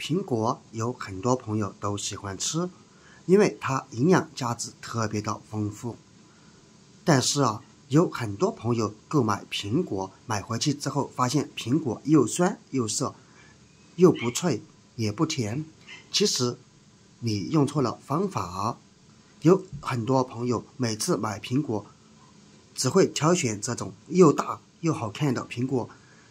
苹果有很多朋友都喜欢吃，因为它营养价值特别的丰富。但是有很多朋友购买苹果，买回去之后发现苹果又酸又涩，又不脆也不甜。其实你用错了方法。有很多朋友每次买苹果只会挑选这种又大又好看的苹果，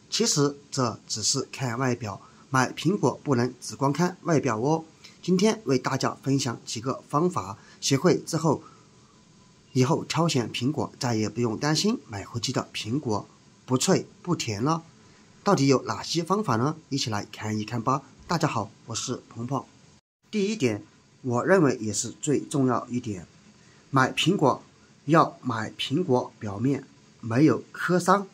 其实这只是看外表，买苹果不能只光看外表哦。今天为大家分享几个方法，学会之后，以后挑选苹果再也不用担心买回去的苹果不脆不甜了。到底有哪些方法呢？一起来看一看吧。大家好，我是鹏鹏。第一点，我认为也是最重要一点，买苹果要买苹果表面没有磕伤、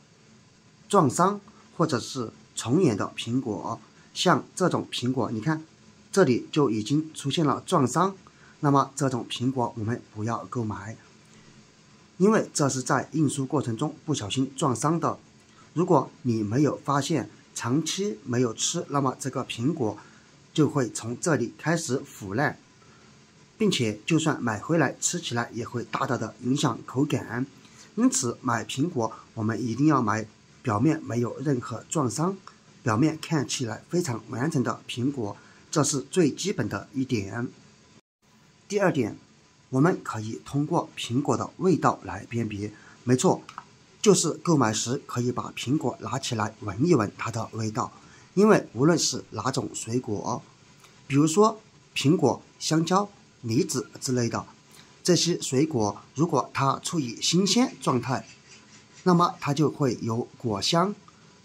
撞伤或者是虫眼的苹果。像这种苹果，你看这里就已经出现了撞伤，那么这种苹果我们不要购买，因为这是在运输过程中不小心撞伤的。如果你没有发现，长期没有吃，那么这个苹果就会从这里开始腐烂，并且就算买回来吃起来也会大大的影响口感。因此买苹果我们一定要买表面没有任何撞伤，表面看起来非常完整的苹果，这是最基本的一点。第二点，我们可以通过苹果的味道来辨别。没错，就是购买时可以把苹果拿起来闻一闻它的味道，因为无论是哪种水果，比如说苹果、香蕉、梨子之类的，这些水果如果它处于新鲜状态，那么它就会有果香。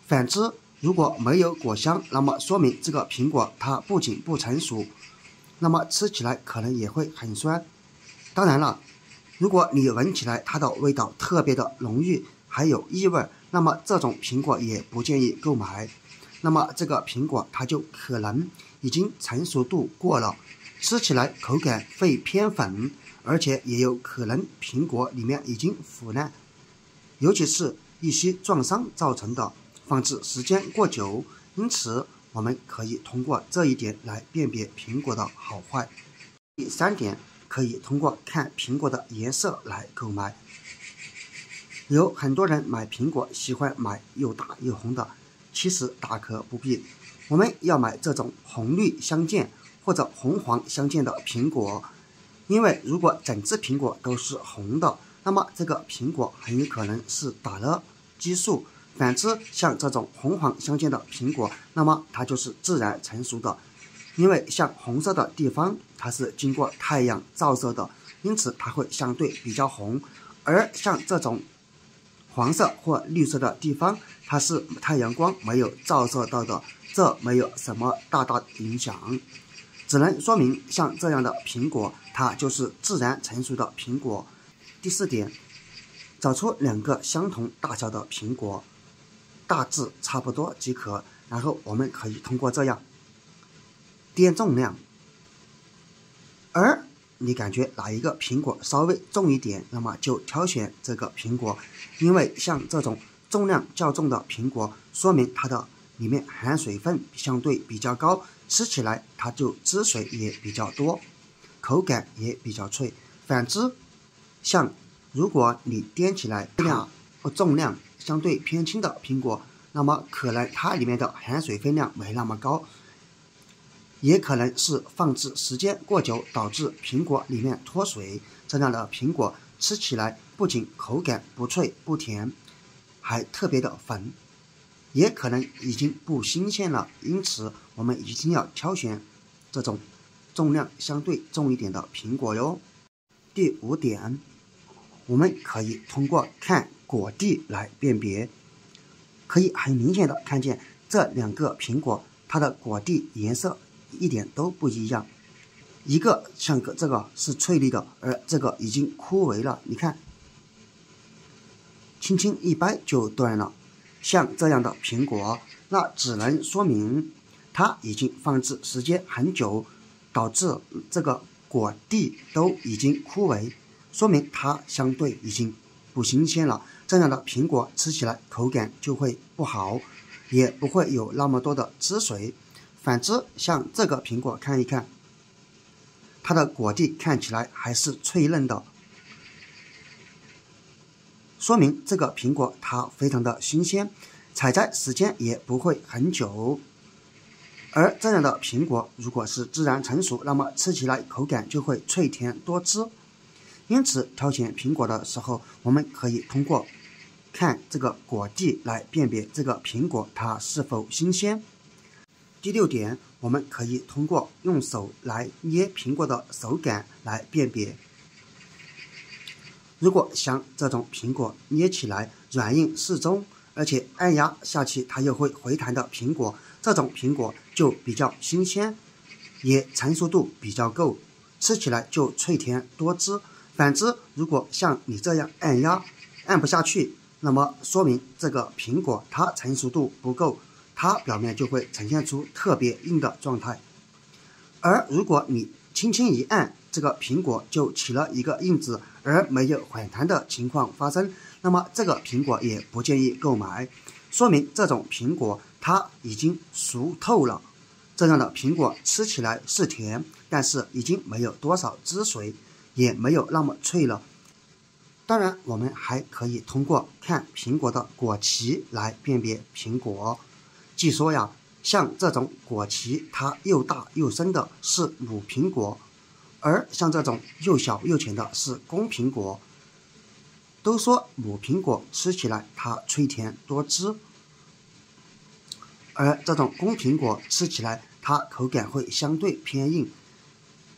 反之，如果没有果香，那么说明这个苹果它不仅不成熟，那么吃起来可能也会很酸。当然了，如果你闻起来它的味道特别的浓郁，还有异味，那么这种苹果也不建议购买。那么这个苹果它就可能已经成熟度过了，吃起来口感会偏粉，而且也有可能苹果里面已经腐烂，尤其是一些撞伤造成的，放置时间过久。因此我们可以通过这一点来辨别苹果的好坏。第三点，可以通过看苹果的颜色来购买。有很多人买苹果喜欢买又大又红的，其实大可不必。我们要买这种红绿相间或者红黄相间的苹果，因为如果整只苹果都是红的，那么这个苹果很有可能是打了激素。反之，像这种红黄相间的苹果，那么它就是自然成熟的，因为像红色的地方它是经过太阳照射的，因此它会相对比较红。而像这种黄色或绿色的地方，它是太阳光没有照射到的，这没有什么大影响，只能说明像这样的苹果它就是自然成熟的苹果。第四点，找出2个相同大小的苹果，大致差不多即可，然后我们可以通过这样掂重量，而你感觉哪一个苹果稍微重一点，那么就挑选这个苹果，因为像这种重量较重的苹果，说明它的里面含水分相对比较高，吃起来它就汁水也比较多，口感也比较脆。反之，像如果你掂起来重量相对偏轻的苹果，那么可能它里面的含水分量没那么高，也可能是放置时间过久导致苹果里面脱水，这样的苹果吃起来不仅口感不脆不甜，还特别的粉，也可能已经不新鲜了。因此我们一定要挑选这种重量相对重一点的苹果哟。第5点，我们可以通过看果蒂来辨别，可以很明显的看见这2个苹果它的果蒂颜色一点都不一样，一个像这个是翠绿的，而这个已经枯萎了，你看轻轻一掰就断了。像这样的苹果，那只能说明它已经放置时间很久，导致这个果蒂都已经枯萎，说明它相对已经不新鲜了。这样的苹果吃起来口感就会不好，也不会有那么多的汁水。反之，像这个苹果看一看，它的果蒂看起来还是脆嫩的，说明这个苹果它非常的新鲜，采摘时间也不会很久。而这样的苹果如果是自然成熟，那么吃起来口感就会脆甜多汁。因此挑选苹果的时候，我们可以通过看这个果蒂来辨别这个苹果它是否新鲜。第6点，我们可以通过用手来捏苹果的手感来辨别。如果像这种苹果捏起来软硬适中，而且按压下去它又会回弹的苹果，这种苹果就比较新鲜，也成熟度比较够，吃起来就脆甜多汁。反之，如果像你这样按压按不下去，那么说明这个苹果它成熟度不够，它表面就会呈现出特别硬的状态。而如果你轻轻一按，这个苹果就起了一个印子，而没有反弹的情况发生，那么这个苹果也不建议购买，说明这种苹果它已经熟透了。这样的苹果吃起来是甜，但是已经没有多少汁水，也没有那么脆了。当然，我们还可以通过看苹果的果脐来辨别苹果。据说呀，像这种果脐它又大又深的是母苹果，而像这种又小又浅的是公苹果。都说母苹果吃起来它脆甜多汁，而这种公苹果吃起来它口感会相对偏硬，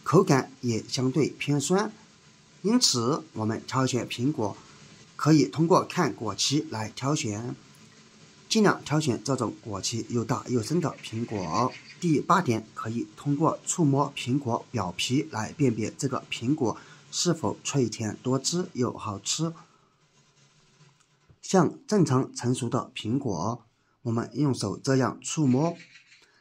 口感也相对偏酸。因此我们挑选苹果可以通过看果脐来挑选，尽量挑选这种果脐又大又深的苹果。第8点，可以通过触摸苹果表皮来辨别这个苹果是否脆甜多汁又好吃。像正常成熟的苹果，我们用手这样触摸，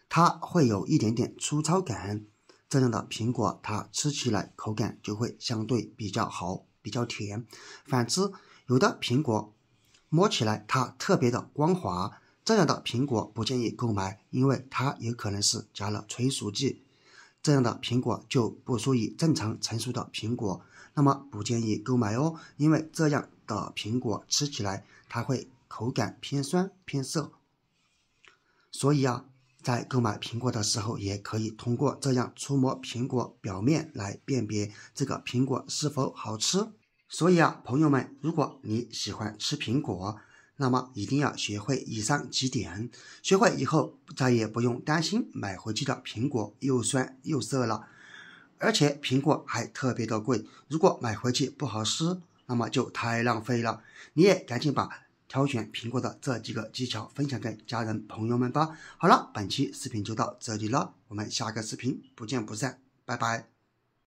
它会有一点点粗糙感，这样的苹果它吃起来口感就会相对比较好，比较甜。反之，有的苹果摸起来它特别的光滑，这样的苹果不建议购买，因为它有可能是加了催熟剂，这样的苹果就不属于正常成熟的苹果，那么不建议购买哦，因为这样的苹果吃起来它会口感偏酸偏涩。所以啊，在购买苹果的时候，也可以通过这样触摸苹果表面来辨别这个苹果是否好吃。所以啊，朋友们，如果你喜欢吃苹果，那么一定要学会以上几点，学会以后再也不用担心买回去的苹果又酸又涩了。而且苹果还特别的贵，如果买回去不好吃，那么就太浪费了。你也赶紧把挑选苹果的这几个技巧分享给家人朋友们吧。好了，本期视频就到这里了，我们下个视频不见不散，拜拜。